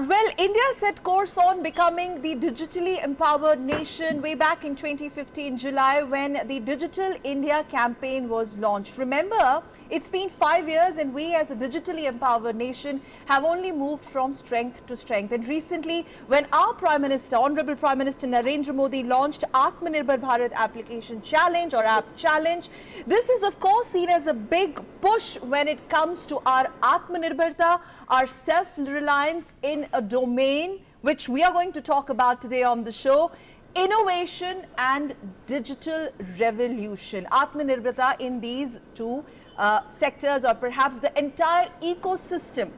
Well, India set course on becoming the digitally empowered nation way back in 2015 July when the Digital India campaign was launched. Remember, it's been 5 years and we as a digitally empowered nation have only moved from strength to strength. And recently, when our Prime Minister, Honorable Prime Minister Narendra Modi launched Atma Nirbhar Bharat application challenge or app challenge, this is of course seen as a big push when it comes to our Atma Nirbharta, our self-reliance in a domain which we are going to talk about today on the show, innovation and digital revolution. Atma Nirbharta in these two sectors or perhaps the entire ecosystem.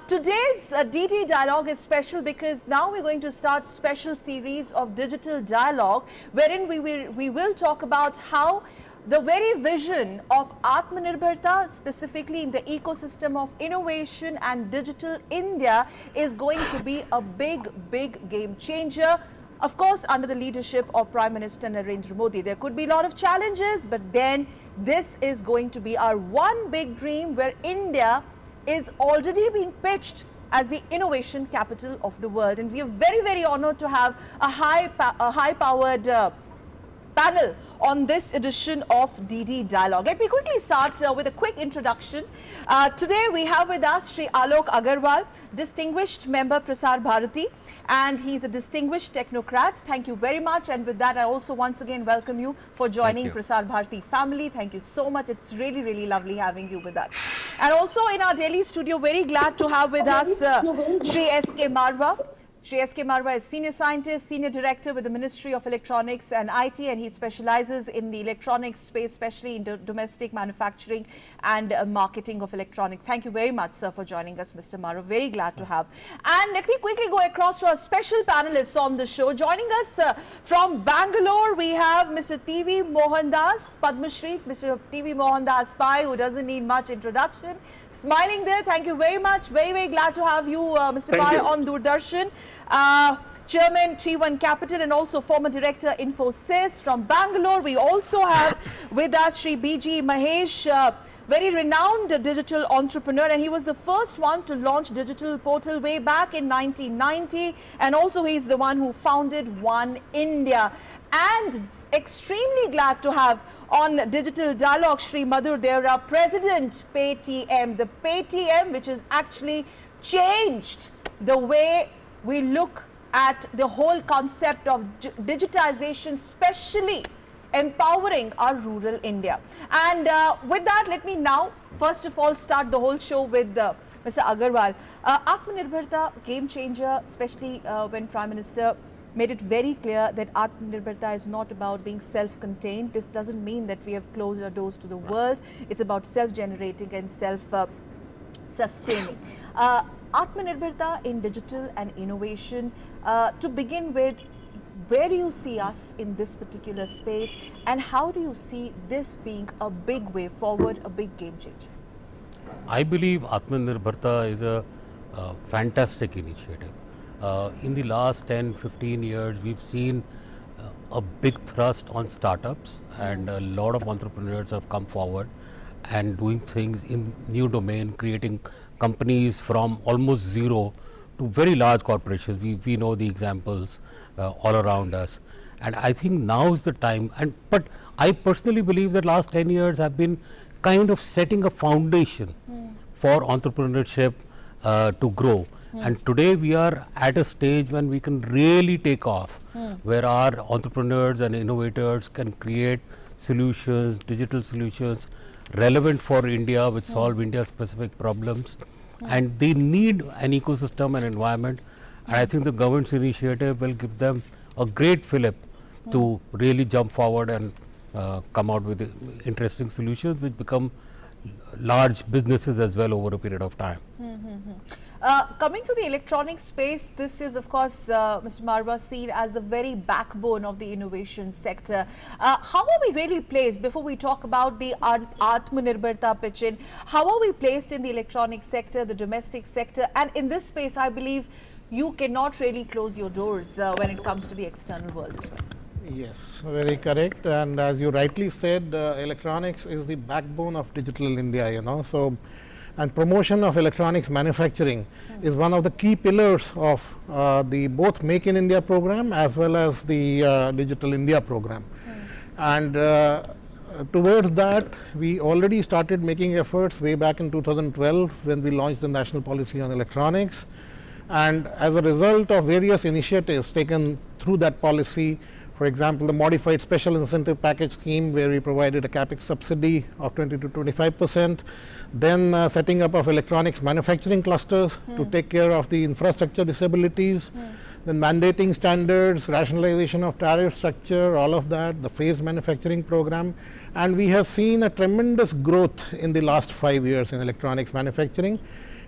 Today's DD Dialogue is special because now we're going to start special series of digital dialogue wherein we will talk about how the very vision of Atma Nirbharta, specifically in the ecosystem of innovation and digital India, is going to be a big game changer. Of course, under the leadership of Prime Minister Narendra Modi. There could be a lot of challenges, but then this is going to be our one big dream where India is already being pitched as the innovation capital of the world. And we are very honored to have a high-powered panel on this edition of DD Dialogue. Let me quickly start with a quick introduction. Today we have with us Sri Alok Agarwal, distinguished member Prasar Bharati, and he's a distinguished technocrat. Thank you very much, and with that I also once again welcome you for joining Prasar Bharati family. Thank you so much. It's really lovely having you with us. And also in our Delhi studio, very glad to have with us Sri S.K. Marwa. Sri S.K. Marwa is Senior Scientist, Senior Director with the Ministry of Electronics and IT, and he specializes in the electronics space, especially in domestic manufacturing and marketing of electronics. Thank you very much, sir, for joining us, Mr. Marwa. Very glad to have. And let me quickly go across to our special panelists on the show. Joining us from Bangalore, we have Mr. T.V. Mohandas, Padma Shri, Mr. T.V. Mohandas Pai, who doesn't need much introduction. Smiling there. Thank you very much. Very glad to have you, Mr. Pai, on Doordarshan. Chairman 3-1 Capital and also former Director Infosys from Bangalore. We also have with us Sri B.G. Mahesh, very renowned digital entrepreneur, and he was the first one to launch digital portal way back in 1990, and also he's the one who founded One India. And extremely glad to have on Digital Dialogue Sri Madhur Devra, President Paytm, the Paytm which has actually changed the way we look at the whole concept of digitization, especially empowering our rural India. And with that, let me now first of all start the whole show with Mr. Agarwal. Atma Nirbharta game changer, especially when Prime Minister made it very clear that Atma Nirbharta is not about being self-contained. This doesn't mean that we have closed our doors to the world. It's about self-generating and self-sustaining. Atma Nirbharta in digital and innovation. To begin with, where do you see us in this particular space, and how do you see this being a big way forward, a big game changer? I believe Atma Nirbharta is a fantastic initiative. In the last 10-15 years, we've seen a big thrust on startups, and a lot of entrepreneurs have come forward and doing things in new domain, creating companies from almost zero to very large corporations. We know the examples all around us, and I think now is the time. But I personally believe that last 10 years have been kind of setting a foundation for entrepreneurship to grow. And today we are at a stage when we can really take off, where our entrepreneurs and innovators can create solutions, digital solutions relevant for India, which solve India's specific problems. And they need an ecosystem and environment, and I think the government's initiative will give them a great fillip to really jump forward and come out with interesting solutions which become large businesses as well over a period of time. Coming to the electronic space, this is of course, Mr. Marwa, seen as the very backbone of the innovation sector. How are we really placed, before we talk about the Atma Nirbharta pitch-in, how are we placed in the electronic sector, the domestic sector? And in this space, I believe you cannot really close your doors when it comes to the external world as well. Yes, very correct. And as you rightly said, electronics is the backbone of digital India, So and promotion of electronics manufacturing is one of the key pillars of the both Make in India program as well as the Digital India program. And towards that, we already started making efforts way back in 2012 when we launched the National Policy on Electronics. And as a result of various initiatives taken through that policy, for example, the modified special incentive package scheme where we provided a capex subsidy of 20 to 25%, then setting up of electronics manufacturing clusters to take care of the infrastructure disabilities, then mandating standards, rationalization of tariff structure, all of that, the phased manufacturing program. And we have seen a tremendous growth in the last 5 years in electronics manufacturing.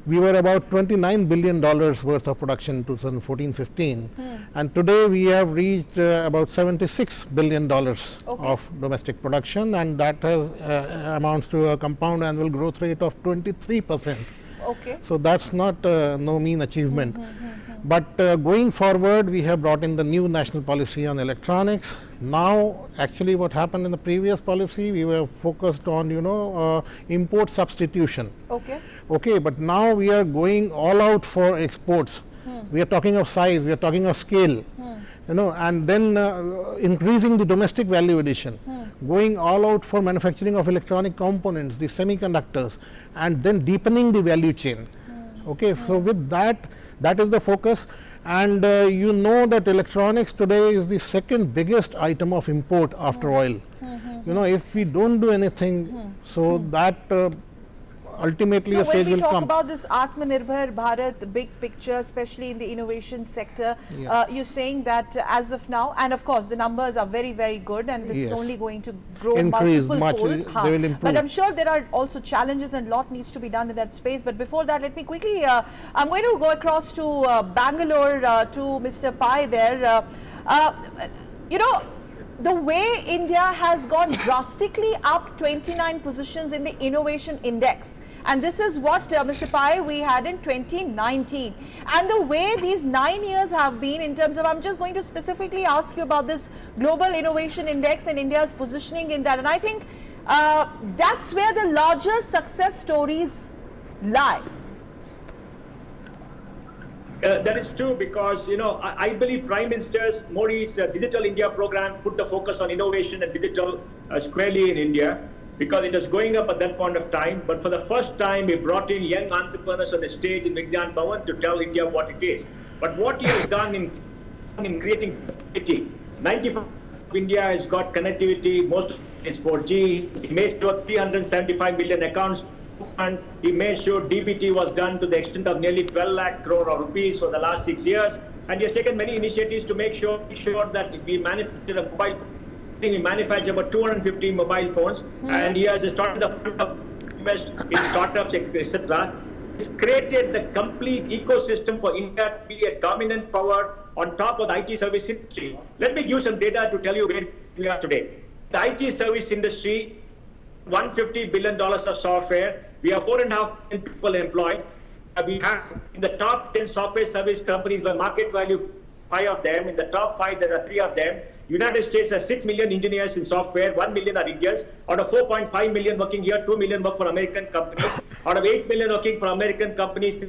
We were about $29 billion worth of production in 2014-15, and today we have reached about $76 billion of domestic production, and that has amounts to a compound annual growth rate of 23%. Okay. So that's not no mean achievement. But going forward, we have brought in the new national policy on electronics. Now, actually, what happened in the previous policy, we were focused on, import substitution. Okay. Okay, but now we are going all out for exports. We are talking of size, we are talking of scale, and then increasing the domestic value addition, going all out for manufacturing of electronic components, the semiconductors, and then deepening the value chain. Okay, so with that, that is the focus. And you know that electronics today is the second biggest item of import after oil. If we don't do anything, so that ultimately a stage will come. So when we talk about this Atma Nirbhar Bharat, the big picture, especially in the innovation sector, you're saying that as of now, and of course the numbers are very, very good, and this is only going to grow multiple fold. They will improve. But I'm sure there are also challenges and a lot needs to be done in that space. But before that, let me quickly, I'm going to go across to Bangalore to Mr. Pai there. The way India has gone drastically up 29 positions in the innovation index, and this is what Mr. Pai we had in 2019, and the way these 9 years have been in terms of, I'm just going to specifically ask you about this global innovation index and India's positioning in that, and I think that's where the larger success stories lie. That is true because, I believe Prime Minister Modi's Digital India program put the focus on innovation and digital squarely in India because it was going up at that point of time. But for the first time, he brought in young entrepreneurs on the stage in Vigyan Bhavan to tell India what it is. But what he has done in creating connectivity, 95% of India has got connectivity, most of it is 4G. He made sure 375 million accounts. And he made sure DBT was done to the extent of nearly 12 lakh crore of rupees for the last 6 years. And he has taken many initiatives to make sure that we manufacture a mobile phone. I think we manufacture about 250 mobile phones. And he has started the fund of invest in startups, etc. He's created the complete ecosystem for India to be a dominant power on top of the IT service industry. Let me give some data to tell you where we are today. The IT service industry, $150 billion of software. We have 4.5 million people employed. We have in the top 10 software service companies by market value, 5 of them. In the top 5, there are 3 of them. United States has 6 million engineers in software. 1 million are Indians. Out of 4.5 million working here, 2 million work for American companies. Out of 8 million working for American companies,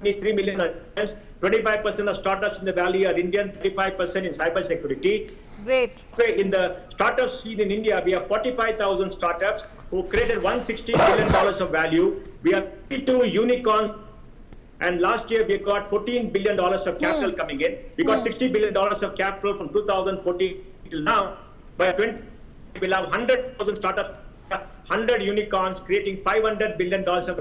3 million are Indians. 25% of startups in the valley are Indian. 35% in cybersecurity. Great. In the startup scene in India, we have 45,000 startups who created $160 billion of value. We have 52 unicorns, and last year we got $14 billion of capital coming in. We got $60 billion of capital from 2014 till now. By 2020, we'll have 100,000 startups, 100 unicorns, creating $500 billion of.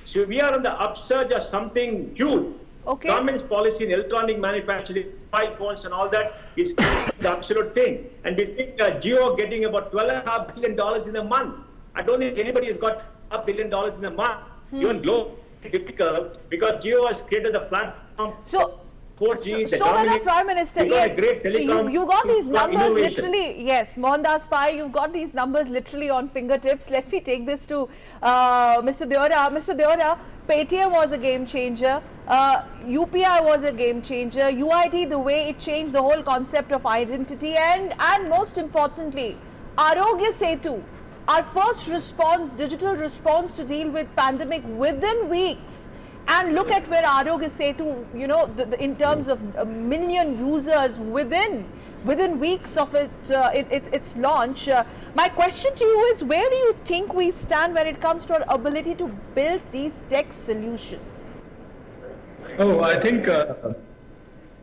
So we are on the upsurge of something huge. Okay. Government's policy in electronic manufacturing, mobile phones and all that is the absolute thing. And we think Jio getting about $12.5 billion in a month. I don't think anybody has got $1 billion in a month. Even global, difficult because Jio has created the platform. So 4G, so when a Prime Minister, yes, so you got these numbers literally, yes, Mohandas Pai, you've got these numbers literally on fingertips. Let me take this to Mr. Deora. Mr. Deora, Paytm was a game changer, UPI was a game changer, UID, the way it changed the whole concept of identity, and most importantly, Arogya Setu, our first response, digital response to deal with pandemic within weeks. And look at where Arogya Setu, you know, in terms of a million users within weeks of its launch. My question to you is, where do you think we stand when it comes to our ability to build these tech solutions? Oh, I think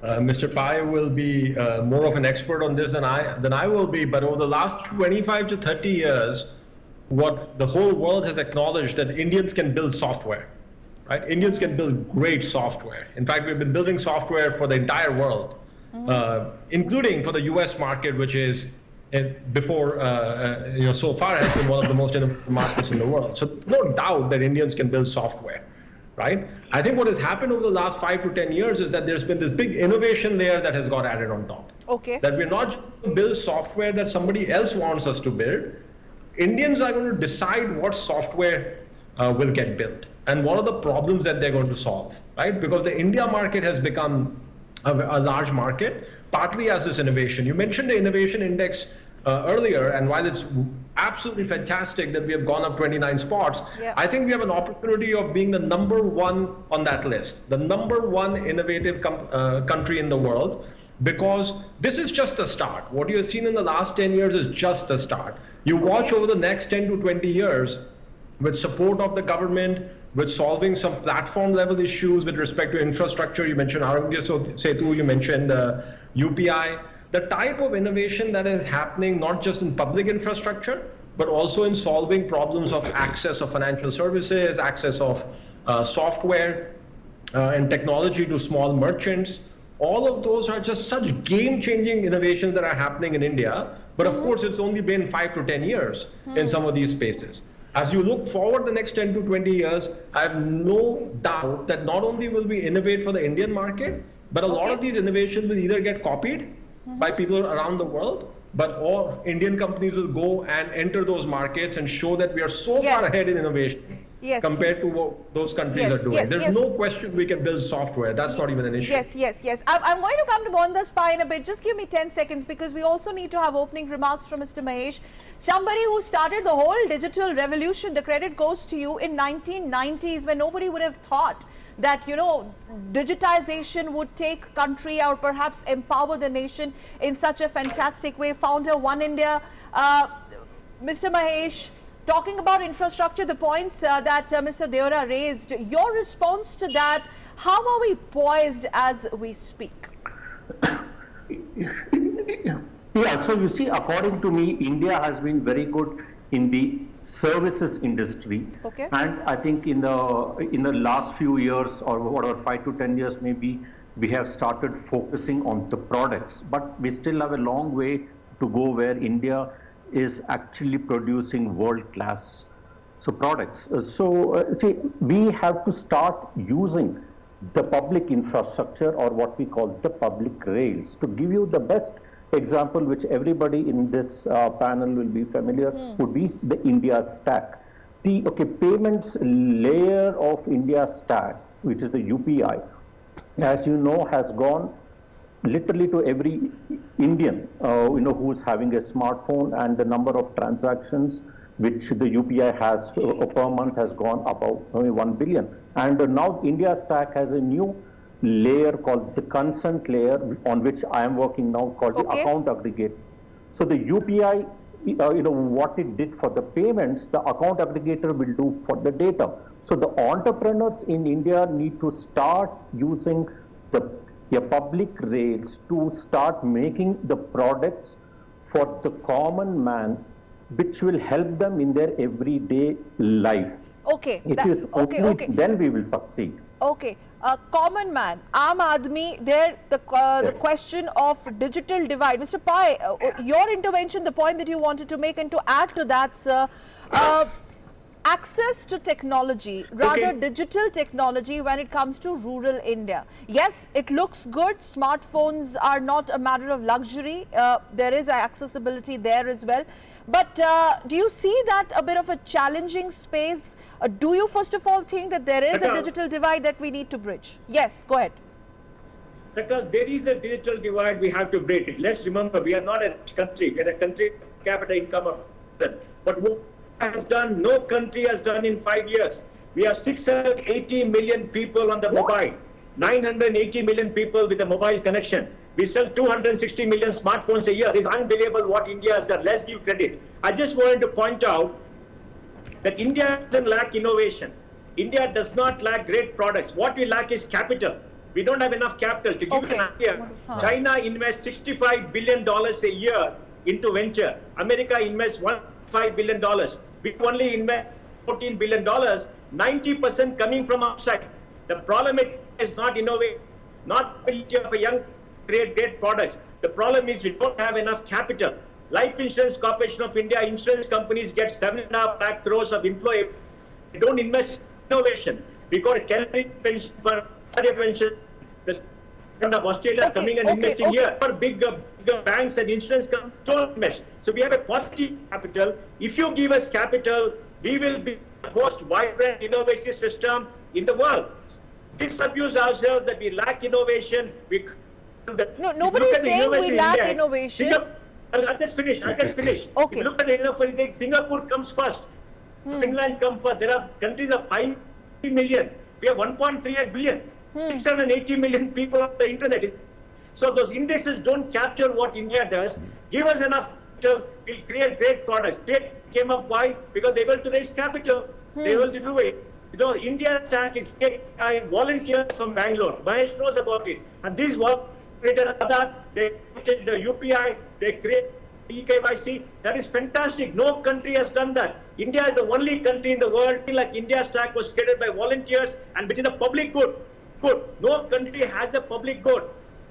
Mr. Pai will be more of an expert on this than I will be. But over the last 25 to 30 years, what the whole world has acknowledged that Indians can build software, right? Indians can build great software. In fact, we've been building software for the entire world, including for the US market, which is before, so far has been one of the most innovative markets in the world. So no doubt that Indians can build software, right? I think what has happened over the last 5 to 10 years is that there's been this big innovation layer that has got added on top. Okay. That we're not just going to build software that somebody else wants us to build. Indians are going to decide what software will get built and what are the problems that they're going to solve, right? Because the India market has become a large market, partly as this innovation. You mentioned the innovation index earlier, and while it's absolutely fantastic that we have gone up 29 spots, I think we have an opportunity of being the #1 on that list, the #1 innovative country in the world, because this is just a start. What you have seen in the last 10 years is just a start. You watch over the next 10 to 20 years, with support of the government, with solving some platform level issues with respect to infrastructure. You mentioned Arogya Setu, you mentioned UPI. The type of innovation that is happening, not just in public infrastructure, but also in solving problems of access of financial services, access of software and technology to small merchants. All of those are just such game-changing innovations that are happening in India. But of course, it's only been 5 to 10 years in some of these spaces. As you look forward the next 10 to 20 years, I have no doubt that not only will we innovate for the Indian market, but a lot of these innovations will either get copied by people around the world, but all Indian companies will go and enter those markets and show that we are so far ahead in innovation compared to what those countries are doing. There's no question we can build software. That's not even an issue. Yes. I'm going to come to Mohandas Pai in a bit. Just give me 10 seconds because we also need to have opening remarks from Mr. Mahesh. Somebody who started the whole digital revolution, the credit goes to you in 1990s when nobody would have thought that, you know, digitization would take country or perhaps empower the nation in such a fantastic way. Founder One India, Mr. Mahesh, talking about infrastructure, the points that Mr. Deora raised, your response to that, how are we poised as we speak? Yeah, so you see, according to me, India has been very good in the services industry. Okay. And I think in the last few years, or whatever, 5 to 10 years maybe, we have started focusing on the products. But we still have a long way to go where India is actually producing world-class products. See, we have to start using the public infrastructure, or what we call the public rails. To give you the best example, which everybody in this panel will be familiar, would be the India stack. The payments layer of India stack, which is the UPI, as you know, has gone literally to every Indian, who's having a smartphone, and the number of transactions which the UPI has per month has gone about 1 billion. And now India stack has a new layer called the consent layer, on which I am working now, called the account aggregator. So the UPI, what it did for the payments, the account aggregator will do for the data. So the entrepreneurs in India need to start using the public rails to start making the products for the common man, which will help them in their everyday life. Then we will succeed. Common man, Aam Aadmi, the question of digital divide. Mr. Pai, your intervention, the point that you wanted to make, and to add to that, sir, access to technology, rather digital technology when it comes to rural India. Yes, it looks good. Smartphones are not a matter of luxury. There is accessibility there as well. But do you see that a bit of a challenging space? Do you first of all think that there is a digital divide that we need to bridge? Yes, go ahead. There is a digital divide we have to bridge. Let's remember, we are not a country. We are a country per capita income of that. But what has done, no country has done in 5 years. We have 680 million people on the mobile, 980 million people with a mobile connection. We sell 260 million smartphones a year. It's unbelievable what India has done. Let's give credit. I just wanted to point out that India doesn't lack innovation. India does not lack great products. What we lack is capital. We don't have enough capital. To give you an idea, China invests $65 billion a year into venture. America invests $1.5 billion. We only invest $14 billion, 90% coming from outside. The problem is not innovation, not ability of a young create great products. The problem is we don't have enough capital. Life Insurance Corporation of India, insurance companies get 7.5 lakh crores of inflow. They don't invest in innovation. We got a Canadian pension for pension. The of Australia coming and investing here. For bigger banks and insurance companies don't invest. So we have a positive capital. If you give us capital, we will be the most vibrant innovation system in the world. We disabuse ourselves that we lack innovation. No, nobody is saying we lack innovation. I'll just finish. Okay. If you look at the innovation, Singapore comes first. Finland comes first. There are countries of 5 million. We have 1.38 billion. 680 million people on the internet. So those indexes don't capture what India does. Give us enough capital, we'll create great products. Trade came up why? Because they're able to raise capital. They're able to do it. You know, India Stack is volunteers from Bangalore. Mahesh knows about it. And these created Aadhaar, they created the UPI, they created eKYC. That is fantastic. No country has done that. India is the only country in the world like India Stack was created by volunteers and which is the public good. No country has the public good.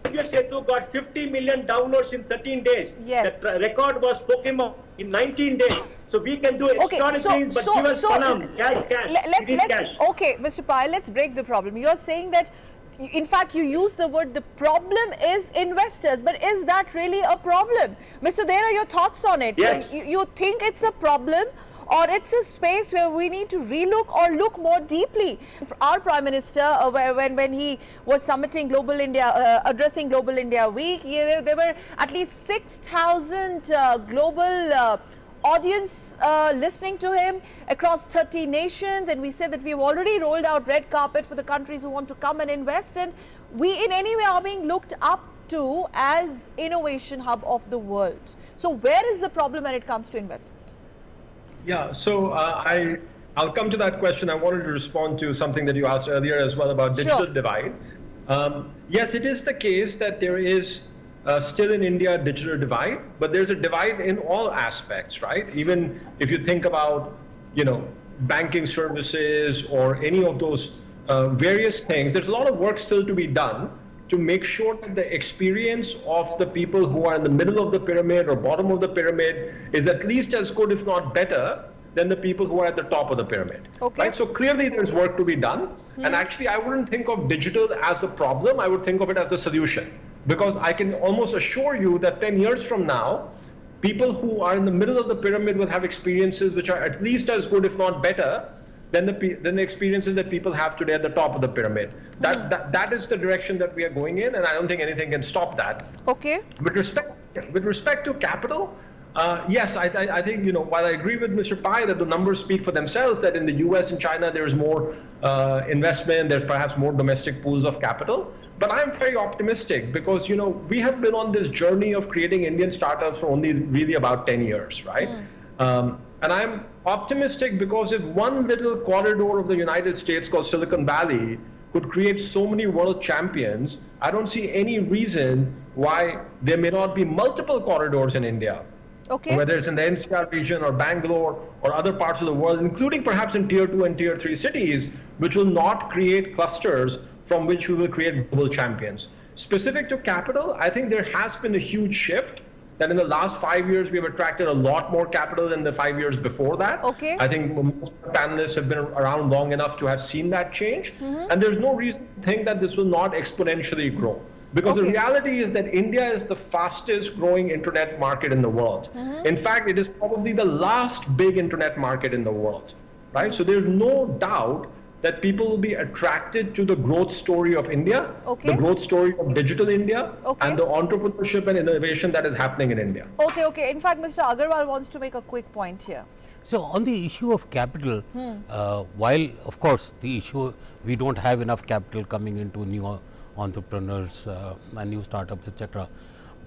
India Setu got 50 million downloads in 13 days. Yes. The record was Pokemon in 19 days. So we can do extraordinary things, but give us cash. Okay, Mr. Pai, let's break the problem. You're saying that, in fact, you use the word, the problem is investors. But is that really a problem? Mr. Dera, your thoughts on it? Yes. You think it's a problem? Or it's a space where we need to relook or look more deeply. Our Prime Minister, when he was summiting Global India, addressing Global India Week, there were at least 6,000 global audience listening to him across 30 nations. And we said that we've already rolled out red carpet for the countries who want to come and invest. And we in any way are being looked up to as innovation hub of the world. So where is the problem when it comes to investment? Yeah, so I'll come to that question. I wanted to respond to something that you asked earlier as well about digital divide. Yes, it is the case that there is still in India a digital divide, but there's a divide in all aspects, right? Even if you think about, banking services or any of those various things, there's a lot of work still to be done to make sure that the experience of the people who are in the middle of the pyramid or bottom of the pyramid is at least as good, if not better, than the people who are at the top of the pyramid. Okay. Right? So clearly there's work to be done. And actually, I wouldn't think of digital as a problem. I would think of it as a solution. Because I can almost assure you that 10 years from now, people who are in the middle of the pyramid will have experiences which are at least as good, if not better, than the experiences that people have today at the top of the pyramid. That is the direction that we are going in, and I don't think anything can stop that. Okay. With respect to capital, yes, I think, while I agree with Mr. Pai that the numbers speak for themselves, that in the US and China there's more investment, there's perhaps more domestic pools of capital. But I'm very optimistic because, we have been on this journey of creating Indian startups for only really about 10 years, right? And I'm optimistic because if one little corridor of the United States called Silicon Valley could create so many world champions, I don't see any reason why there may not be multiple corridors in India. Okay. Whether it's in the NCR region or Bangalore or other parts of the world, including perhaps in tier 2 and tier 3 cities, which will not create clusters from which we will create global champions. Specific to capital, I think there has been a huge shift that in the last 5 years, we have attracted a lot more capital than the 5 years before that. Okay. I think most panelists have been around long enough to have seen that change. And there's no reason to think that this will not exponentially grow. Because the reality is that India is the fastest growing internet market in the world. In fact, it is probably the last big internet market in the world, right? So there's no doubt that people will be attracted to the growth story of India, the growth story of digital India, and the entrepreneurship and innovation that is happening in India. Okay. In fact, Mr. Agarwal wants to make a quick point here. So on the issue of capital, while of course the issue, we don't have enough capital coming into new entrepreneurs and new startups, etc.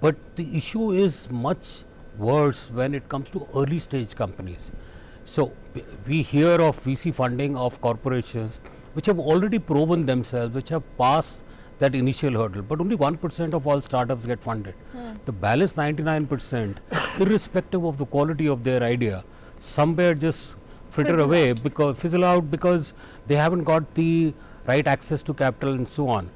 But the issue is much worse when it comes to early stage companies. So we hear of VC funding of corporations which have already proven themselves, which have passed that initial hurdle, but only 1% of all startups get funded. The balance 99%, irrespective of the quality of their idea, somewhere just fizzle out because they haven't got the right access to capital and so on.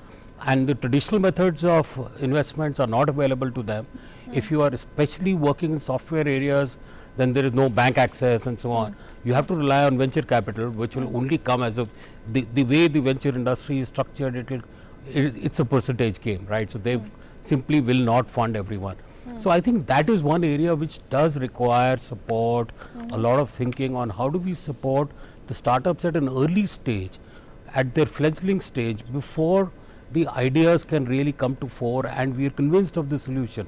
And the traditional methods of investments are not available to them. If you are especially working in software areas, then there is no bank access and so on. You have to rely on venture capital, which will only come as the way the venture industry is structured. It's a percentage game, right? So they simply will not fund everyone. So I think that is one area which does require support, a lot of thinking on how do we support the startups at an early stage, at their fledgling stage, before the ideas can really come to fore and we are convinced of the solution,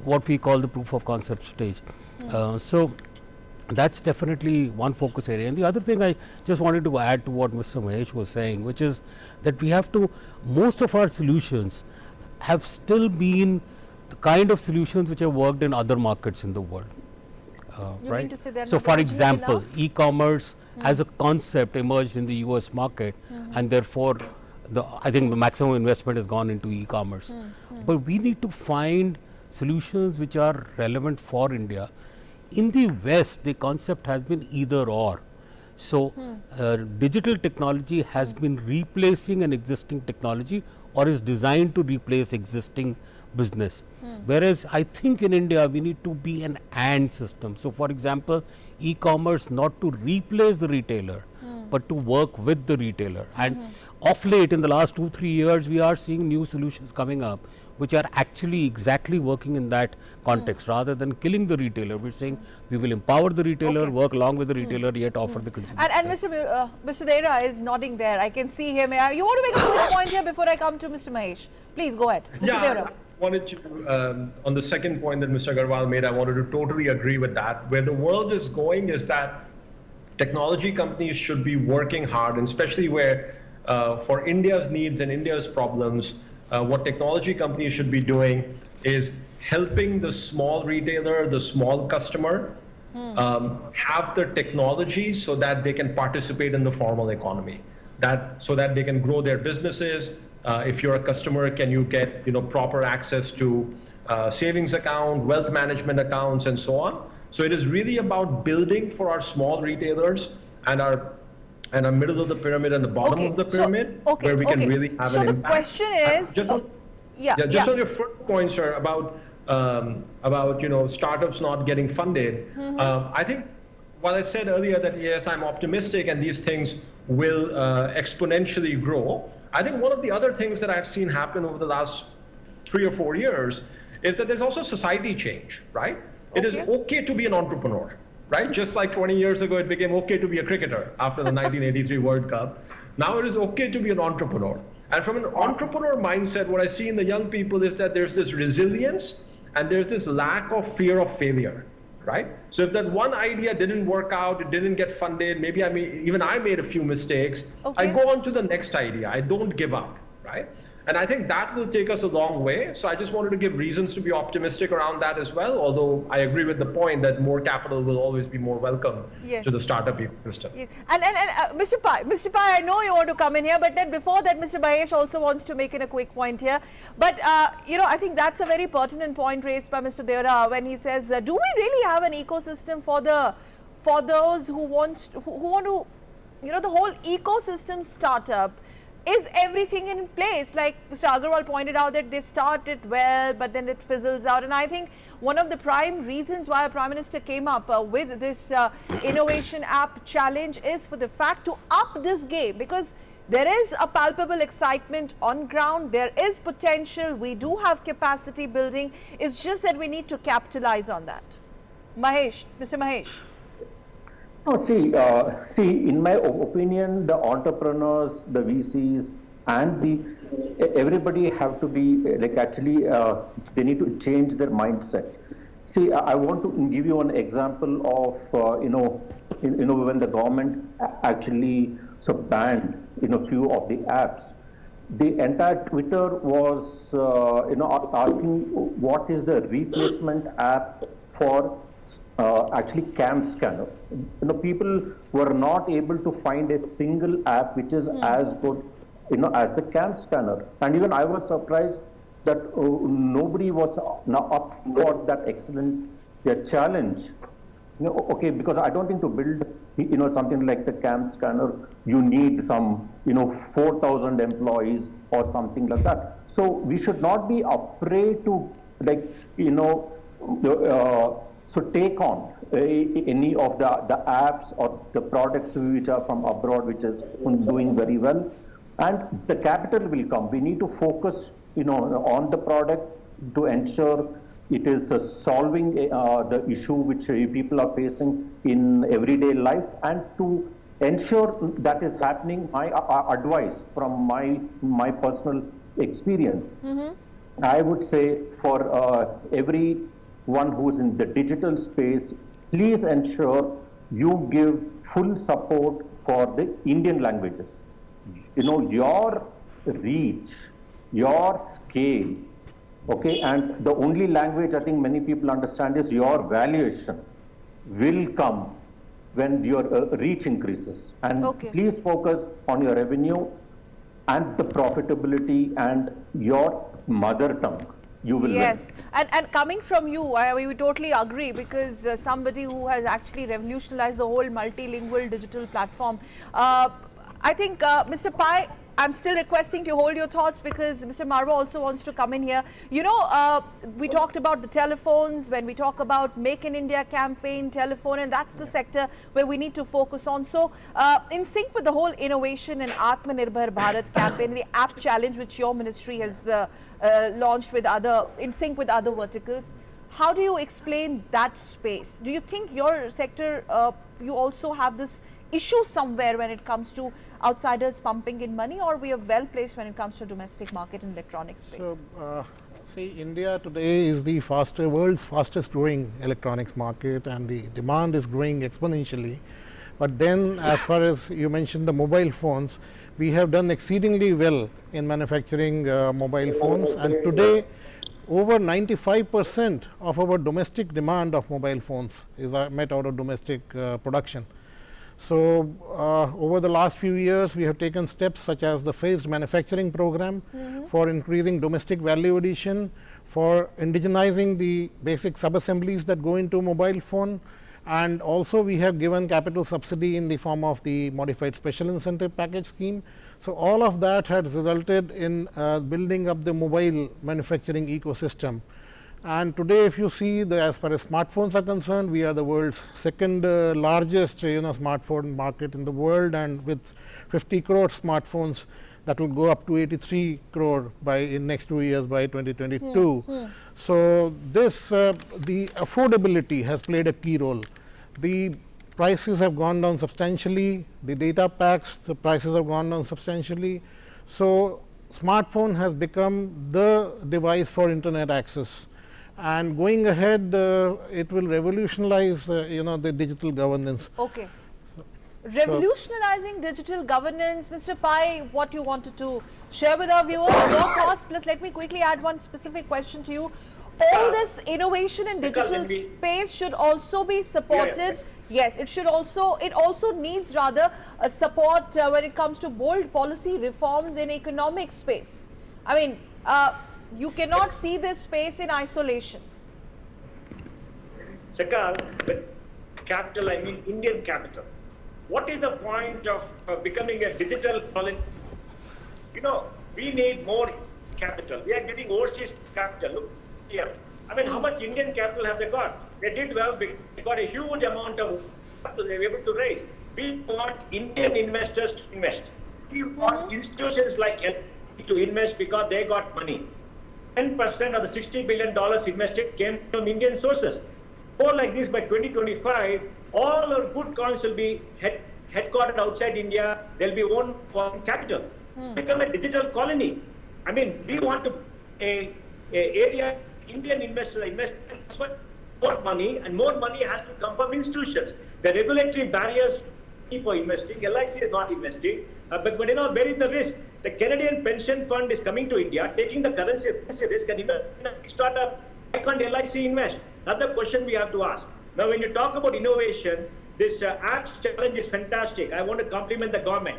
what we call the proof of concept stage. So that's definitely one focus area. And the other thing I just wanted to add to what Mr. Mahesh was saying, which is that we have to, most of our solutions have still been the kind of solutions which have worked in other markets in the world. Right? So for example, e-commerce as a concept emerged in the US market, and therefore I think the maximum investment has gone into e-commerce. But we need to find solutions which are relevant for India. In the West, the concept has been either or. So digital technology has been replacing an existing technology or is designed to replace existing business. Whereas I think in India we need to be an and system. So for example, e-commerce not to replace the retailer, but to work with the retailer. And of late, in the last 2-3 years, we are seeing new solutions coming up which are actually exactly working in that context. Rather than killing the retailer, we're saying we will empower the retailer, work along with the retailer, yet offer the consumer. And Mr. Dera is nodding there. I can see him. You want to make a quick point here before I come to Mr. Mahesh? Please go ahead. Mr. Dera. I wanted to, on the second point that Mr. Agarwal made, I wanted to totally agree with that. Where the world is going is that technology companies should be working hard, and especially where for India's needs and India's problems, what technology companies should be doing is helping the small retailer, the small customer, have the technology so that they can participate in the formal economy, so that they can grow their businesses. If you're a customer, can you get proper access to savings account, wealth management accounts, and so on. So it is really about building for our small retailers and our middle of the pyramid and the bottom of the pyramid, where we can really have an impact. So the question is, just on your first point, sir, about startups not getting funded. I think, while I said earlier that yes, I'm optimistic and these things will exponentially grow, I think one of the other things that I've seen happen over the last 3 or 4 years is that there's also society change, right? It is okay to be an entrepreneur, right? Just like 20 years ago, it became okay to be a cricketer after the 1983 World Cup. Now it is okay to be an entrepreneur. And from an entrepreneur mindset, what I see in the young people is that there's this resilience and there's this lack of fear of failure, right? So if that one idea didn't work out, it didn't get funded, maybe I made a few mistakes, I go on to the next idea. I don't give up, right? And I think that will take us a long way. So I just wanted to give reasons to be optimistic around that as well, although I agree with the point that more capital will always be more welcome to the startup ecosystem. Yes. And Mr. Pai, I know you want to come in here, but then before that, Mr. Mahesh also wants to make in a quick point here. But, I think that's a very pertinent point raised by Mr. Dera when he says, do we really have an ecosystem for those who want to, the whole ecosystem startup? Is everything in place? Like Mr. Agarwal pointed out that they started well, but then it fizzles out. And I think one of the prime reasons why our Prime Minister came up with this innovation app challenge is for the fact to up this game, because there is a palpable excitement on ground. There is potential. We do have capacity building. It's just that we need to capitalize on that. Mahesh, Mr. Mahesh. No, see, in my opinion, the entrepreneurs, the VCs, and everybody have to be they need to change their mindset. See, I want to give you an example of when the government actually banned few of the apps. The entire Twitter was asking what is the replacement app for actually cam scanner. People were not able to find a single app which is as good as the cam scanner, and even I was surprised that nobody was now up for that excellent challenge. Okay, because I don't think to build something like the cam scanner you need some 4,000 employees or something like that. So we should not be afraid to so take on any of the apps or the products which are from abroad, which is doing very well, and the capital will come. We need to focus on the product to ensure it is solving the issue which people are facing in everyday life, and to ensure that is happening. My advice from my personal experience, I would say for everyone who's in the digital space, please ensure you give full support for the Indian languages. Your reach, your scale, okay, and the only language I think many people understand is your valuation will come when your reach increases. And please focus on your revenue and the profitability and your mother tongue. You will win. And coming from you, we totally agree, because somebody who has actually revolutionized the whole multilingual digital platform. I think, Mr. Pai, I'm still requesting to hold your thoughts, because Mr. Marva also wants to come in here. We talked about the telephones, when we talk about Make in India campaign, telephone, and that's the sector where we need to focus on. So in sync with the whole innovation and Atma Nirbhar Bharat campaign, the app challenge which your ministry has launched in sync with other verticals, how do you explain that space? Do you think your sector, you also have this issue somewhere when it comes to outsiders pumping in money, or we are well placed when it comes to domestic market and electronic space? So, see, India today is the world's fastest growing electronics market, and the demand is growing exponentially. But then, as far as you mentioned the mobile phones, we have done exceedingly well in manufacturing mobile phones, and today over 95% of our domestic demand of mobile phones is met out of domestic production. So over the last few years, we have taken steps such as the phased manufacturing program for increasing domestic value addition, for indigenizing the basic sub-assemblies that go into mobile phone, and also we have given capital subsidy in the form of the modified special incentive package scheme. So all of that has resulted in building up the mobile manufacturing ecosystem. And today, if you see, as far as smartphones are concerned, we are the world's second largest smartphone market in the world, and with 50 crore smartphones that will go up to 83 crore in next 2 years, by 2022. So this the affordability has played a key role. The prices have gone down substantially, the data packs, the prices have gone down substantially. So smartphone has become the device for internet access. And going ahead, it will revolutionize, the digital governance. Okay. Revolutionizing digital governance, Mr. Pai, what you wanted to share with our viewers, your thoughts. Plus, let me quickly add one specific question to you. All this innovation in digital space should also be supported. Yes, it also needs rather a support when it comes to bold policy reforms in economic space. I mean, you cannot see this space in isolation. Sakal, with capital, I mean Indian capital. What is the point of becoming a digital colony? We need more capital. We are getting overseas capital. Look here. I mean, how much Indian capital have they got? They did well. They got a huge amount of capital they were able to raise. We want Indian investors to invest. We want institutions like LP to invest because they got money. 10% of the $60 billion invested came from Indian sources. More like this, by 2025, all our good coins will be headquartered outside India. They'll be owned foreign capital. Become a digital colony. I mean, we want to area Indian investors invest. more money, and more money has to come from institutions. The regulatory barriers for investing, LIC is not investing, but where is the risk? The Canadian pension fund is coming to India, taking the currency risk and invest in a startup. Why can't LIC invest? Another question we have to ask. Now, when you talk about innovation, this apps challenge is fantastic. I want to compliment the government.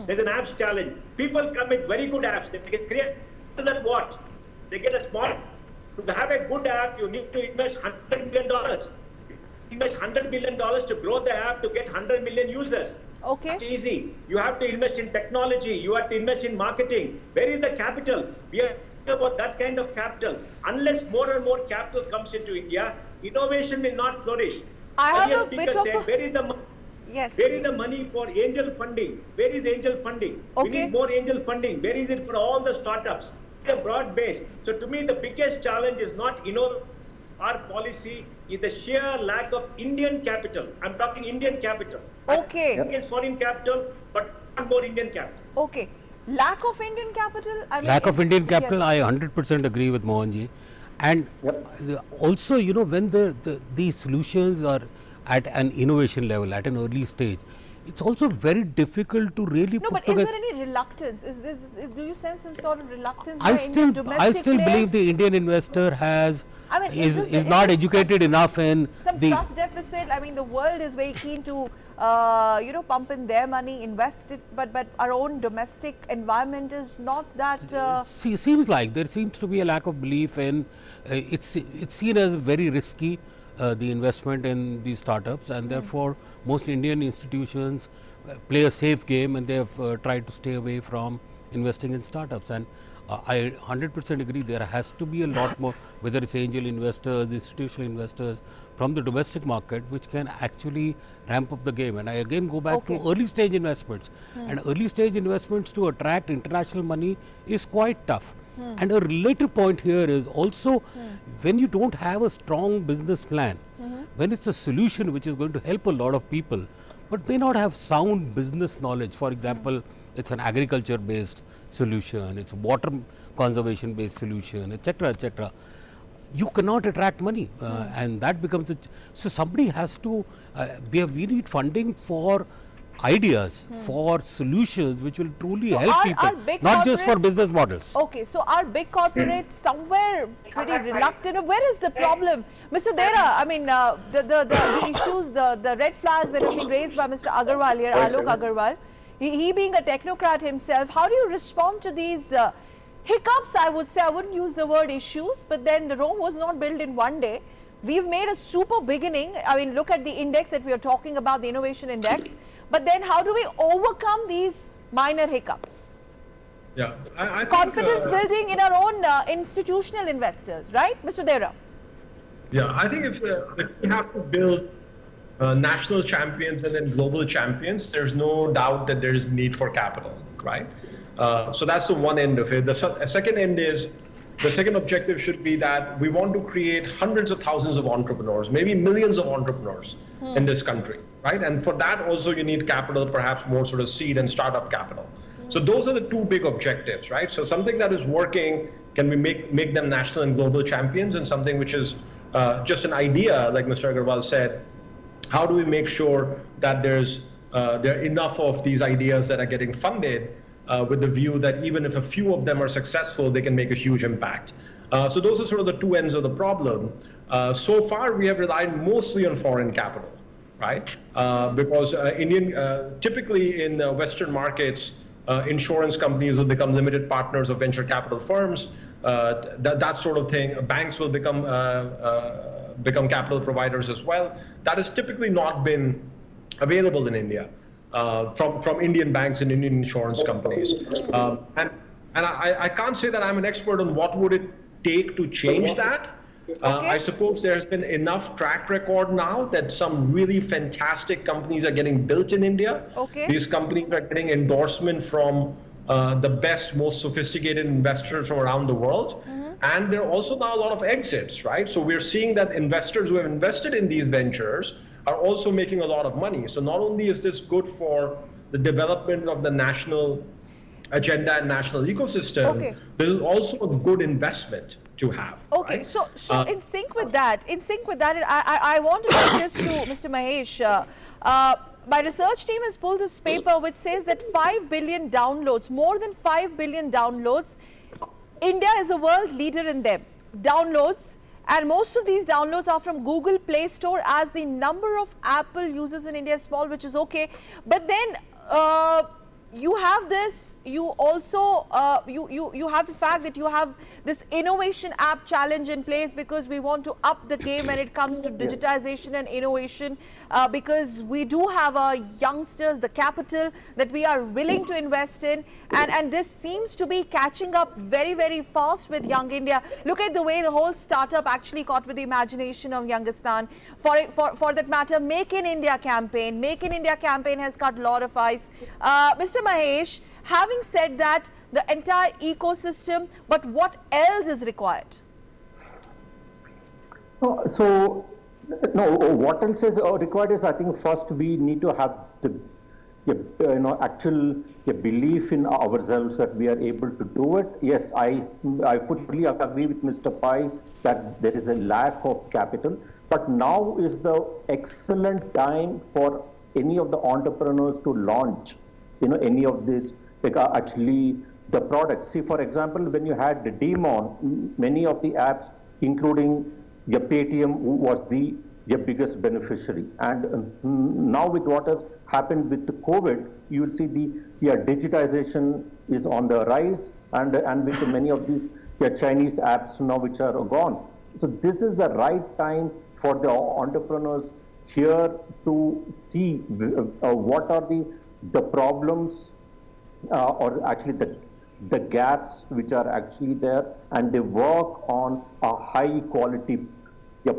There's an apps challenge. People come with very good apps. They can create that what? They get a small. To have a good app, you need to invest $100 million. Invest $100 million to grow the app to get 100 million users. Okay. Not easy. You have to invest in technology. You have to invest in marketing. Where is the capital? We are talking about that kind of capital. Unless more and more capital comes into India, innovation will not flourish. I have Earlier a speaker bit of said, a... where is the money? Yes. Where is the money for angel funding? Where is angel funding? Okay. We need more angel funding. Where is it for all the startups? A broad base. So to me, the biggest challenge is not our policy, is the sheer lack of Indian capital. I'm talking Indian capital. Okay. Against foreign capital, but not more Indian capital. Okay. Lack of Indian capital? I mean, Lack of Indian capital, yes. I 100% agree with Mohanji. And also, when these solutions are at an innovation level, at an early stage, it's also very difficult to really No, put but is together. there any reluctance? Do you sense some sort of reluctance by I Indian still domestic believe players? the Indian investor has I mean, is not educated enough in some the trust deficit. I mean, the world is very keen to pump in their money, invest it, but our own domestic environment is not that. seems like there seems to be a lack of belief in it's seen as very risky, the investment in these startups, and therefore most Indian institutions play a safe game, and they have tried to stay away from investing in startups. And I 100% agree, there has to be a lot more, whether it's angel investors, institutional investors from the domestic market, which can actually ramp up the game. And I again go back to early stage investments, and early stage investments to attract international money is quite tough. And a related point here is also when you don't have a strong business plan, when it's a solution which is going to help a lot of people, but may not have sound business knowledge. For example, it's an agriculture based solution, it's a water conservation based solution, etc., etc. You cannot attract money, and that becomes so somebody has to we need funding for ideas, for solutions which will truly help people, not just for business models. Okay, so are big corporates somewhere pretty reluctant? Where is the problem? Mr. Dera, I mean, the issues, the red flags that have been raised by Mr. Agarwal here, Alok Agarwal, he being a technocrat himself, how do you respond to these hiccups? I would say, I wouldn't use the word issues, but then the Rome was not built in one day. We've made a super beginning. I mean, look at the index that we are talking about, the innovation index. But then how do we overcome these minor hiccups? Yeah, I think, confidence building in our own institutional investors, right, Mr. Dera? Yeah, I think if we have to build national champions and then global champions, there's no doubt that there is need for capital, right? So that's the one end of it. The second end is, the second objective should be that we want to create hundreds of thousands of entrepreneurs, maybe millions of entrepreneurs in this country, right? And for that also you need capital, perhaps more sort of seed and startup capital. So those are the two big objectives, right? So something that is working, can we make them national and global champions, and something which is just an idea, like Mr. Agarwal said, how do we make sure that there are enough of these ideas that are getting funded with the view that even if a few of them are successful, they can make a huge impact. So those are sort of the two ends of the problem. So far, we have relied mostly on foreign capital, right? Because typically in Western markets, insurance companies will become limited partners of venture capital firms, that sort of thing. Banks will become capital providers as well. That has typically not been available in India. From Indian banks and Indian insurance companies. And I can't say that I'm an expert on what would it take to change that. I suppose there's been enough track record now that some really fantastic companies are getting built in India. These companies are getting endorsement from the best, most sophisticated investors from around the world. And there are also now a lot of exits, right? So we're seeing that investors who have invested in these ventures are also making a lot of money. So not only is this good for the development of the national agenda and national ecosystem, Okay. this is also a good investment to have. Okay, right? so in sync with that, I want to take this to Mr. Mahesh. My research team has pulled this paper which says that 5 billion downloads, more than 5 billion downloads, India is a world leader in them. Downloads, and most of these downloads are from Google Play Store, as the number of Apple users in India is small, which is okay. But then you have this, you also, you have the fact that you have this innovation app challenge in place, because we want to up the game when it comes to digitization and innovation, because we do have our youngsters, the capital that we are willing to invest in, and this seems to be catching up very, very fast with Young India. Look at the way the whole startup actually caught with the imagination of Youngistan. For that matter, Make in India campaign has cut a lot of ice. Mr. Mahesh, having said that, the entire ecosystem, but what else is required? What else is required is, I think, first we need to have the actual belief in ourselves that we are able to do it. Yes, I fully agree with Mr. Pai that there is a lack of capital, but now is the excellent time for any of the entrepreneurs to launch any of these, actually the products. See, for example, when you had the Demon, many of the apps, including your Paytm, was the biggest beneficiary. And now with what has happened with the COVID, you will see the digitization is on the rise, and with many of these Chinese apps now which are gone. So this is the right time for the entrepreneurs here to see what are the problems or actually the gaps which are actually there, and they work on a high quality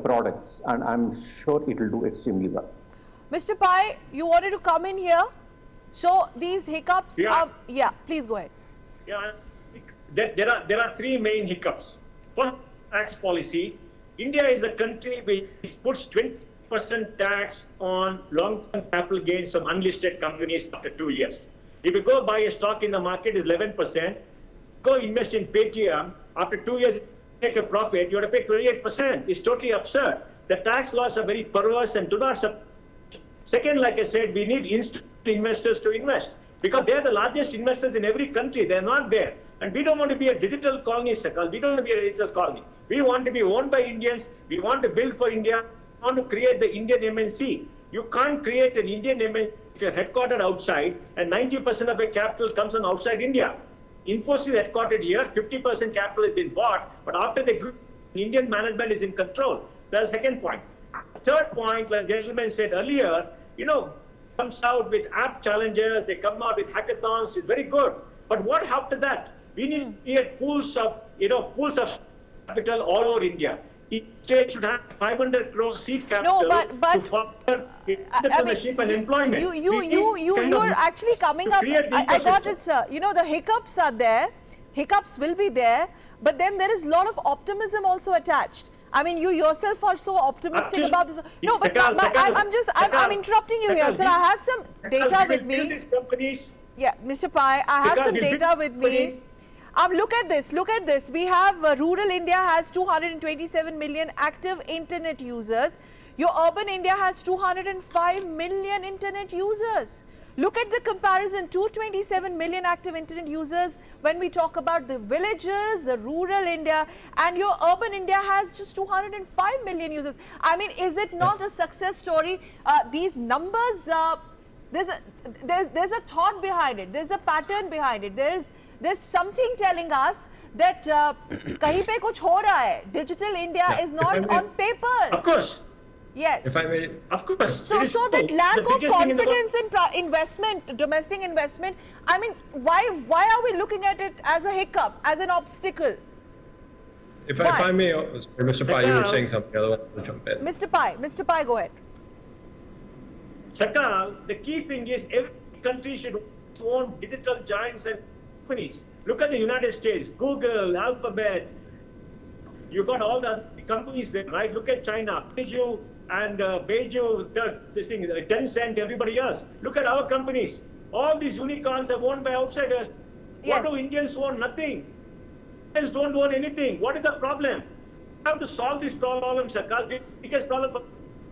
products, and I'm sure it will do extremely well. Mr. Pai, you wanted to come in here? So these hiccups are, please go ahead. Yeah, there are three main hiccups. First, tax policy. India is a country which puts 20% tax on long-term capital gains from unlisted companies after 2 years. If you go buy a stock in the market, it's 11%. Go invest in Paytm, after 2 years, take a profit, you have to pay 28%. It's totally absurd. The tax laws are very perverse and do not support. Second, like I said, we need institutional investors to invest, because they are the largest investors in every country. They're not there. And we don't want to be a digital colony, Sakal. We don't want to be a digital colony. We want to be owned by Indians. We want to build for India. We want to create the Indian MNC. You can't create an Indian MNC if you're headquartered outside and 90% of your capital comes from outside India. Infosys is headquartered here, 50% capital has been bought, but after they grew, Indian management is in control. So that's the second point. Third point, like the gentleman said earlier, comes out with app challenges, they come out with hackathons, it's very good. But what after that? We need to create pools of capital all over India. Each state should have 500 crore seed capital to further entrepreneurship and employment. You are actually coming up. I got it, sir. The hiccups are there. Hiccups will be there. But then there is a lot of optimism also attached. I mean, you yourself are so optimistic about this. No, but I'm interrupting you here, sir. I have some data with me. Yeah, Mr. Pai, I have some data with me. Look at this. We have rural India has 227 million active internet users. Your urban India has 205 million internet users. Look at the comparison, 227 million active internet users when we talk about the villages, the rural India, and your urban India has just 205 million users. I mean, is it not a success story? These numbers, there's a thought behind it. There's a pattern behind it. There's something telling us that kahin pe kuch ho raha hai. Digital India is not on papers. Of course. Yes. If I may, of course. So that lack of confidence in investment, domestic investment, I mean, why are we looking at it as a hiccup, as an obstacle? If I may, Mr. Pai, you were saying something, otherwise I'll jump in. Mr. Pai, go ahead. Sakal, the key thing is every country should own digital giants and companies. Look at the United States, Google, Alphabet. You got all the companies there, right? Look at China, Beiju and Beiju, Tencent, everybody else. Look at our companies. All these unicorns are owned by outsiders. Yes. What do Indians own? Nothing. Indians don't own anything. What is the problem? We have to solve this problem, sir. The biggest problem for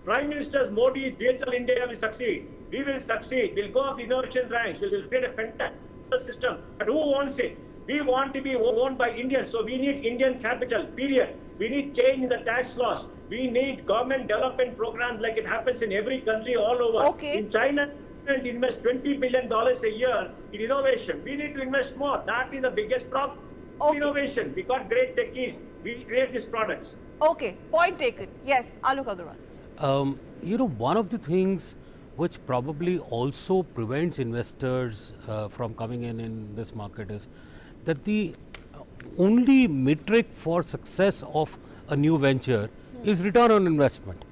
Prime Minister Modi, Digital India will succeed. We will succeed. We'll go up the innovation ranks. We'll create a fantastic system. But who wants it? We want to be owned by Indians. So we need Indian capital, period. We need change in the tax laws. We need government development programs like it happens in every country all over. Okay. In China, we invest $20 billion a year in innovation. We need to invest more. That is the biggest problem. Okay. Innovation. We got great techies. We create these products. Okay, point taken. Yes, Alok Agarwal. You know, one of the things which probably also prevents investors from coming in this market is that the only metric for success of a new venture is return on investment.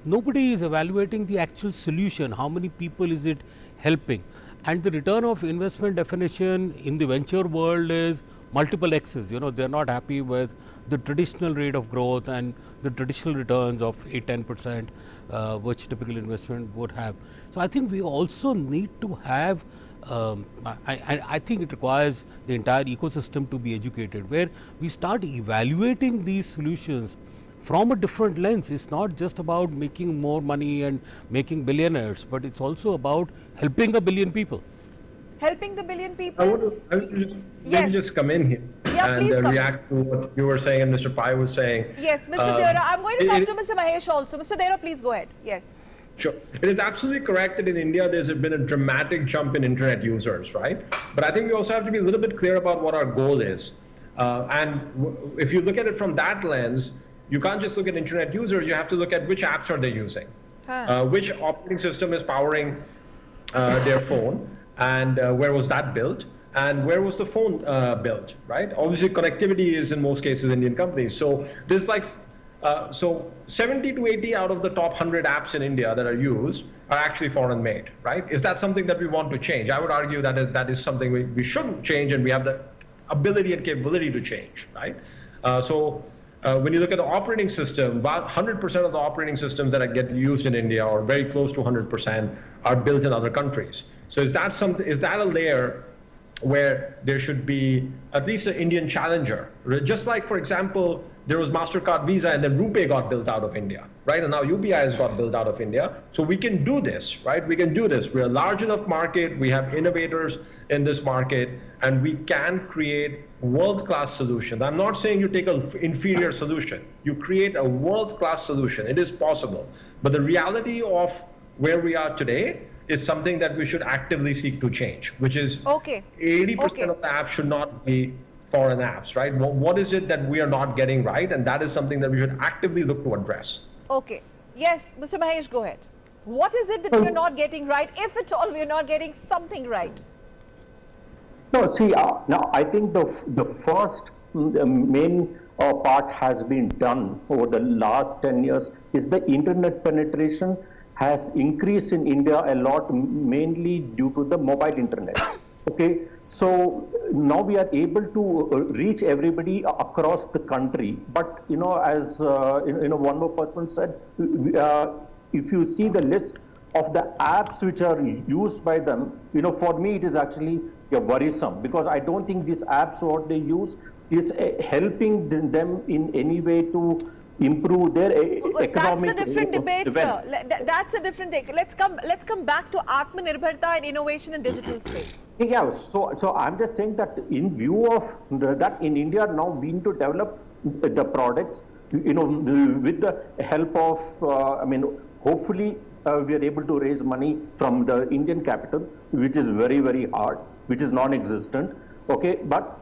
Nobody is evaluating the actual solution, how many people is it helping, and the return of investment definition in the venture world is multiple X's. You know, they are not happy with the traditional rate of growth and the traditional returns of 8-10%, which typical investment would have. So I think we also need to have I think it requires the entire ecosystem to be educated, where we start evaluating these solutions from a different lens. It's not just about making more money and making billionaires, but it's also about helping a billion people. Helping the billion people. I want to just, maybe just come in here Yeah, please and come react to what you were saying and Mr. Pai was saying. Yes, Mr. Deora. I'm going to come to Mr. Mahesh also. Mr. Deora, please go ahead. Yes. Sure. It is absolutely correct that in India there's been a dramatic jump in internet users, right? But I think we also have to be a little bit clear about what our goal is. If you look at it from that lens, you can't just look at internet users, you have to look at which apps are they using, which operating system is powering their phone, and where was that built, and where was the phone built, right? Obviously, connectivity is in most cases Indian companies. So there's like, so 70 to 80 out of the top 100 apps in India that are used are actually foreign made, right? Is that something that we want to change? I would argue that is something we should change, and we have the ability and capability to change, right? When you look at the operating system, about 100% of the operating systems that get used in India, or very close to 100%, are built in other countries. So is that a layer where there should be at least an Indian challenger? Just like, for example, there was MasterCard, Visa, and then RuPay got built out of India, right? And now UPI has got built out of India. So we can do this, right? We can do this. We're a large enough market. We have innovators in this market, and we can create world-class solutions. I'm not saying you take an inferior solution. You create a world-class solution. It is possible. But the reality of where we are today is something that we should actively seek to change, which is 80% of the apps should not be foreign apps, right? What is it that we are not getting right? And that is something that we should actively look to address. Okay. Yes, Mr. Mahesh, go ahead. What is it that we're not getting right, if at all we're not getting something right? No, see, now I think the first main part has been done over the last 10 years is the internet penetration has increased in India a lot, mainly due to the mobile internet. Okay, so now we are able to reach everybody across the country. But as one more person said, if you see the list of the apps which are used by them, for me it is actually worrisome, because I don't think these apps what they use is helping them in any way to improve their economic. That's a different debate, sir. That's a different thing. Let's come back to Atma Nirbharta and innovation in digital space. Yeah, so I'm just saying that in view of that, in India now we need to develop the products, with the help of, hopefully we are able to raise money from the Indian capital, which is very, very hard, which is non-existent. Okay, but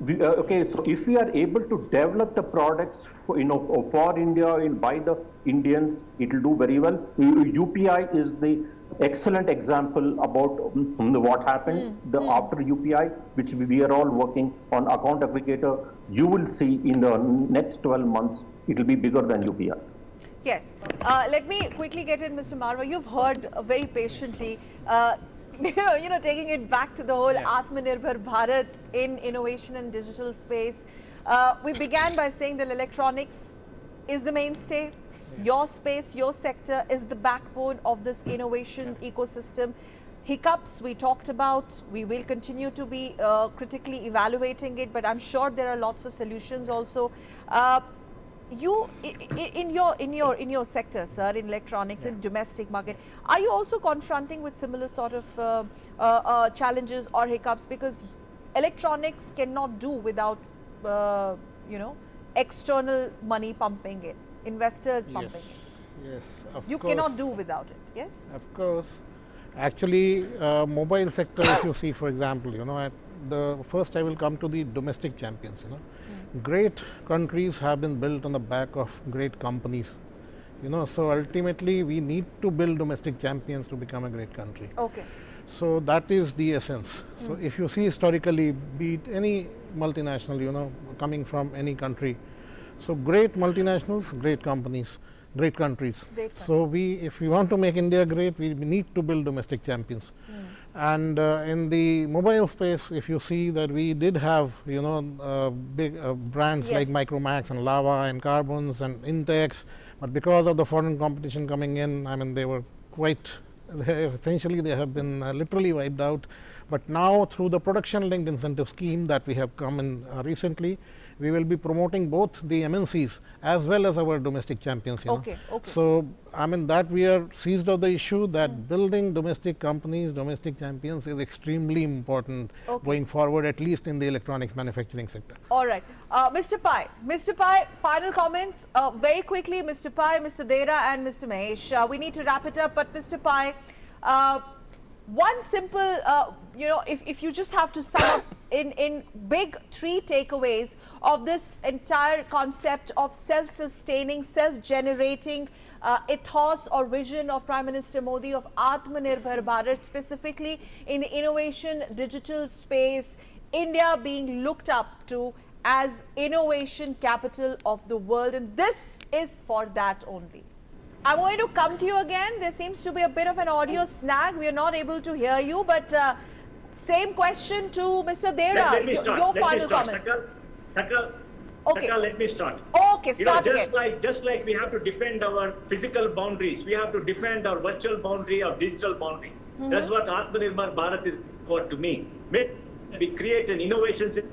so if we are able to develop the products for India by the Indians, it will do very well. UPI is the excellent example about what happened after UPI, which we are all working on account aggregator. You will see in the next 12 months, it will be bigger than UPI. Yes. Let me quickly get in, Mr. Marwa. You've heard very patiently. Taking it back to the whole Atma Nirbhar Bharat in innovation and digital space. We began by saying that electronics is the mainstay. Your space, your sector is the backbone of this innovation ecosystem. Hiccups we talked about. We will continue to be critically evaluating it, but I'm sure there are lots of solutions also. You in your sector, sir, in electronics, in domestic market, are you also confronting with similar sort of challenges or hiccups? Because electronics cannot do without you know, external money pumping in, investors pumping in. Yes, of You course. cannot do without it. Yes. Of course. Actually, mobile sector, if you see, for example, you know, first I will come to the domestic champions. You know, great countries have been built on the back of great companies. You know, so ultimately we need to build domestic champions to become a great country. Okay. So that is the essence. So if you see historically, be it any multinational, you know, coming from any country, so great multinationals, great companies, great countries. So if we want to make India great, we need to build domestic champions. And in the mobile space, if you see that we did have, you know, big brands like Micromax and Lava and Carbons and Intex, but because of the foreign competition coming in, I mean, they were quite, essentially they have been literally wiped out. But now through the production linked incentive scheme that we have come in recently, we will be promoting both the MNCs as well as our domestic champions. You know. So, I mean, that we are seized of the issue that building domestic companies, domestic champions is extremely important going forward, at least in the electronics manufacturing sector. All right. Mr. Pai, final comments very quickly. Mr. Pai, Mr. Dera and Mr. Mahesh. We need to wrap it up, but Mr. Pai, one simple, you know, if you just have to sum up in big 3 takeaways of this entire concept of self-sustaining, self-generating ethos or vision of Prime Minister Modi of Atma Nirbhar Bharat, specifically in the innovation digital space, India being looked up to as innovation capital of the world, and this is for that only. I'm going to come to you again. There seems to be a bit of an audio snag. We are not able to hear you, but same question to Mr. Dera. Your final comments. Sakal, let me start. Okay, start again. Just like we have to defend our physical boundaries, we have to defend our virtual boundary, our digital boundary. That's what Atma Nirbhar Bharat is for to me. We create an innovation system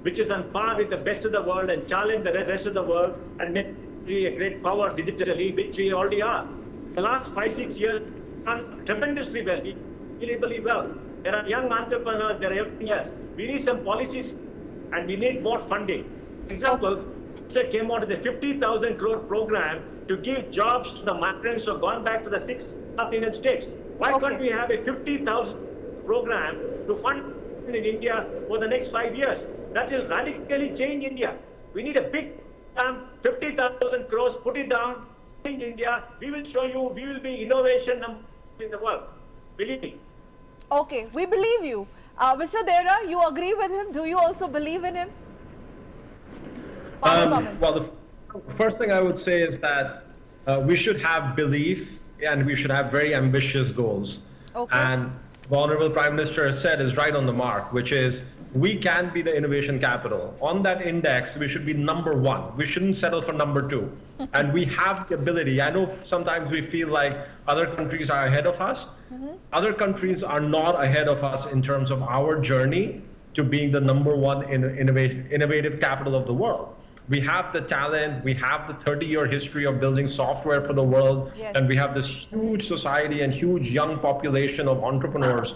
which is on par with the best of the world and challenge the rest of the world and make a great power digitally, which we already are. The last 5-6 years done tremendously well, unbelievably well. There are young entrepreneurs, there are everything else. We need some policies and we need more funding. For example, they came out with a 50,000 crore program to give jobs to the migrants who have gone back to the 6 South Indian states. Why can't we have a 50,000 program to fund in India for the next 5 years? That will radically change India. We need a big 50,000 crores, put it down in India. We will show you, we will be innovation in the world. Believe me. Okay, we believe you. Mr. Dera, you agree with him? Do you also believe in him? Well, the first thing I would say is that we should have belief and we should have very ambitious goals. And the Honorable Prime Minister has said is right on the mark, which is we can be the innovation capital. On that index, we should be #1. We shouldn't settle for #2. And we have the ability. I know sometimes we feel like other countries are ahead of us. Other countries are not ahead of us in terms of our journey to being the #1 innovative capital of the world. We have the talent, we have the 30-year history of building software for the world, and we have this huge society and huge young population of entrepreneurs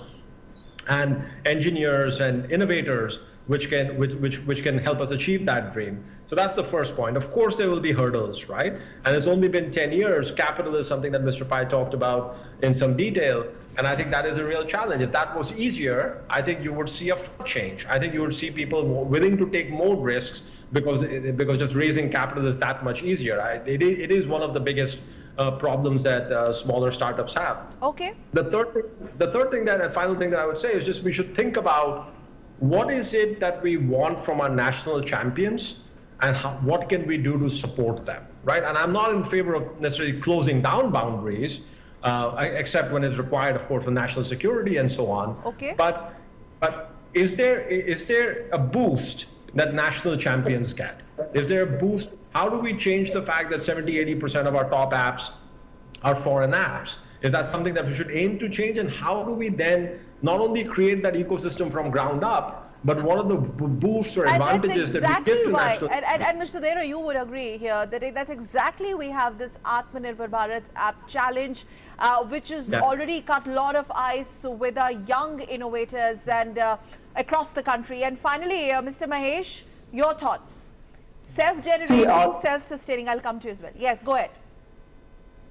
and engineers and innovators which can help us achieve that dream. So that's the first point. Of course, there will be hurdles, right? And it's only been 10 years. Capital is something that Mr. Pai talked about in some detail. And I think that is a real challenge. If that was easier, I think you would see a change. I think you would see people willing to take more risks because just raising capital is that much easier. It is one of the biggest problems that smaller startups have. Okay. The third thing and final thing that I would say is just we should think about what is it that we want from our national champions and what can we do to support them, right? And I'm not in favor of necessarily closing down boundaries, except when it's required, of course, for national security and so on. Okay. But is there a boost that national champions get? Is there a boost? How do we change the fact that 70-80% of our top apps are foreign apps? Is that something that we should aim to change? And how do we then not only create that ecosystem from ground up, but what are the boosts or advantages that we give to national? And Mr. Dera, you would agree here that that's exactly we have this Atma Nirbhar Bharat app challenge, which has already cut a lot of ice with our young innovators and across the country. And finally, Mr. Mahesh, your thoughts? Self-generating, self-sustaining. I'll come to you as well. Yes, go ahead.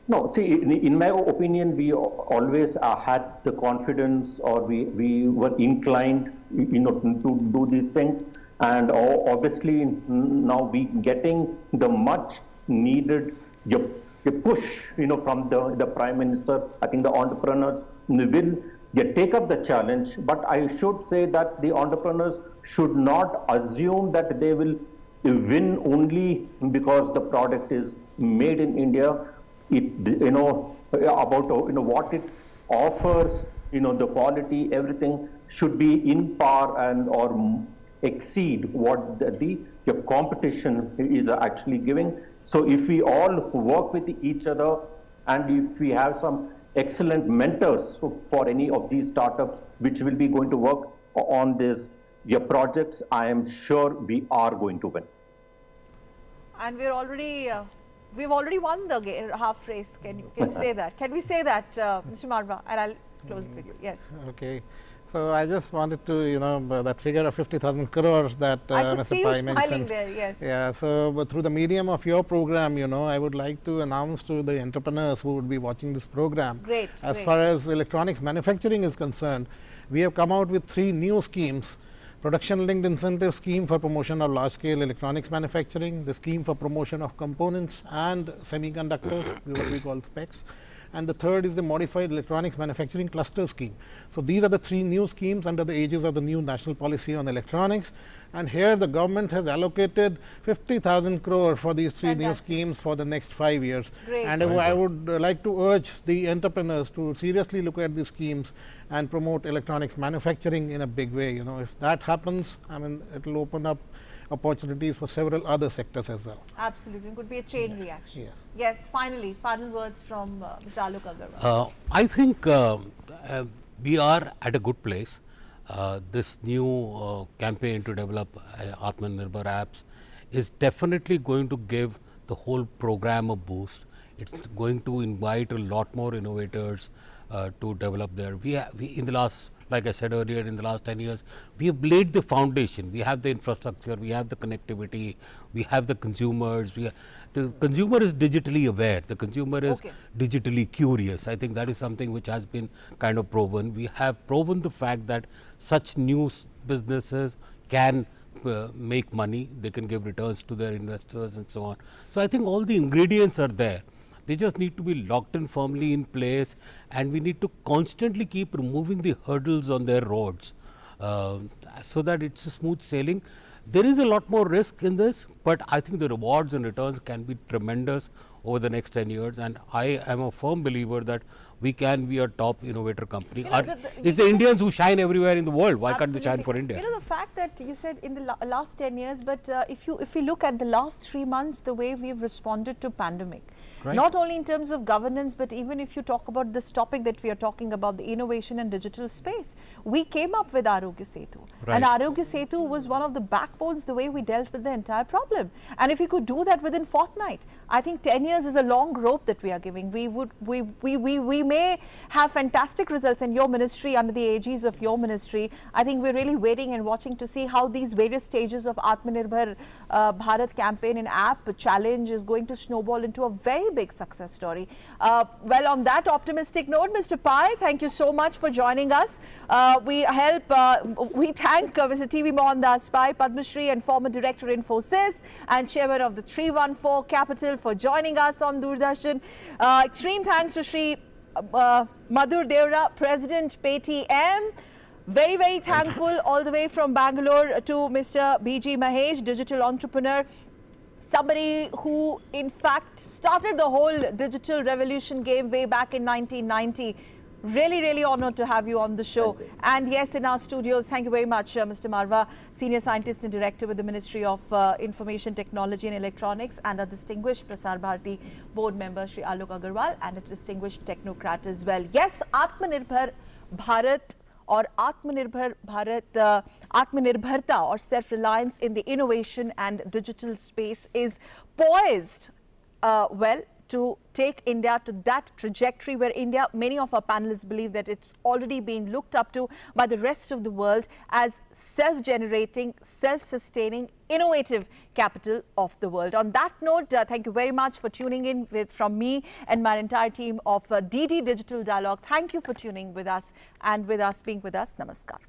No, see, in my opinion, we always had the confidence, or we were inclined, to do these things. And obviously now we getting the much needed push, from the Prime Minister. I think the entrepreneurs will take up the challenge. But I should say that the entrepreneurs should not assume that they will win only because the product is made in India. About what it offers, the quality, everything should be in par and or exceed what the competition is actually giving. So if we all work with each other, and if we have some excellent mentors for any of these startups which will be going to work on this projects, I am sure we are going to win. And we're already we've already won the half race. Can you say that? Can we say that, Mr. Marva? And I'll close it with you. Yes. Okay. So I just wanted to, that figure of 50,000 crores that Mr. Pai mentioned. There, yes. Yeah. So, but through the medium of your program, I would like to announce to the entrepreneurs who would be watching this program. Great. As far as electronics manufacturing is concerned, we have come out with 3 new schemes. Production-linked incentive scheme for promotion of large-scale electronics manufacturing, the scheme for promotion of components and semiconductors, what we call specs, and the third is the modified electronics manufacturing cluster scheme. So these are the 3 new schemes under the aegis of the new national policy on electronics, and here the government has allocated 50,000 crore for these 3 new schemes for the next 5 years. Great. And I would like to urge the entrepreneurs to seriously look at these schemes and promote electronics manufacturing in a big way. If that happens, it will open up opportunities for several other sectors as well. Absolutely. It could be a chain reaction. Yes. Yes, finally, final words from Mr. Alok Agarwal. I think we are at a good place. This new campaign to develop Atma Nirbhar apps is definitely going to give the whole program a boost. It's going to invite a lot more innovators to develop there. We in the last, like I said earlier, in the last 10 years, we have laid the foundation. We have the infrastructure, we have the connectivity, we have the consumers. The consumer is digitally aware, the consumer is digitally curious. I think that is something which has been kind of proven. We have proven the fact that such new businesses can make money, they can give returns to their investors and so on. So I think all the ingredients are there. They just need to be locked in firmly in place, and we need to constantly keep removing the hurdles on their roads so that it's a smooth sailing. There is a lot more risk in this, but I think the rewards and returns can be tremendous over the next 10 years, and I am a firm believer that we can be a top innovator company. It's the Indians who shine everywhere in the world. Why can't they shine for India? The fact that you said in the last 10 years, but if you look at the last 3 months, the way we've responded to pandemic, not only in terms of governance, but even if you talk about this topic that we are talking about, the innovation and digital space, we came up with Arogya Setu. And Arogya Setu was one of the backbones, the way we dealt with the entire problem. And if we could do that within fortnight, I think 10 years is a long rope that we are giving. We may have fantastic results in your ministry, under the aegis of your ministry. I think we're really waiting and watching to see how these various stages of Atma Nirbhar Bharat campaign and app challenge is going to snowball into a very big success story. Well, on that optimistic note, Mr. Pai, thank you so much for joining us. We thank Mr. TV Mohandas Pai, Padma Shri and former director Infosys and chairman of the 314 Capital for joining us on Doordarshan. Extreme thanks to Shri Madhur Devra, President Paytm. Very, very thankful all the way from Bangalore to Mr. B.G. Mahesh, digital entrepreneur, somebody who in fact started the whole digital revolution game way back in 1990. Really, really honored to have you on the show. And yes, in our studios, thank you very much, Mr. Marva, Senior Scientist and Director with the Ministry of Information Technology and Electronics, and a distinguished Prasar Bharati Board Member, Shri Alok Agarwal, and a distinguished technocrat as well. Yes, Atma Nirbhar Bharat or Atmanirbhar Bharat, Atmanirbharta or self-reliance in the innovation and digital space is poised, well, to take India to that trajectory where India, many of our panelists believe that it's already been looked up to by the rest of the world as self-generating, self-sustaining, innovative capital of the world. On that note, thank you very much for tuning in from me and my entire team of DD Digital Dialogue. Thank you for tuning with us and being with us. Namaskar.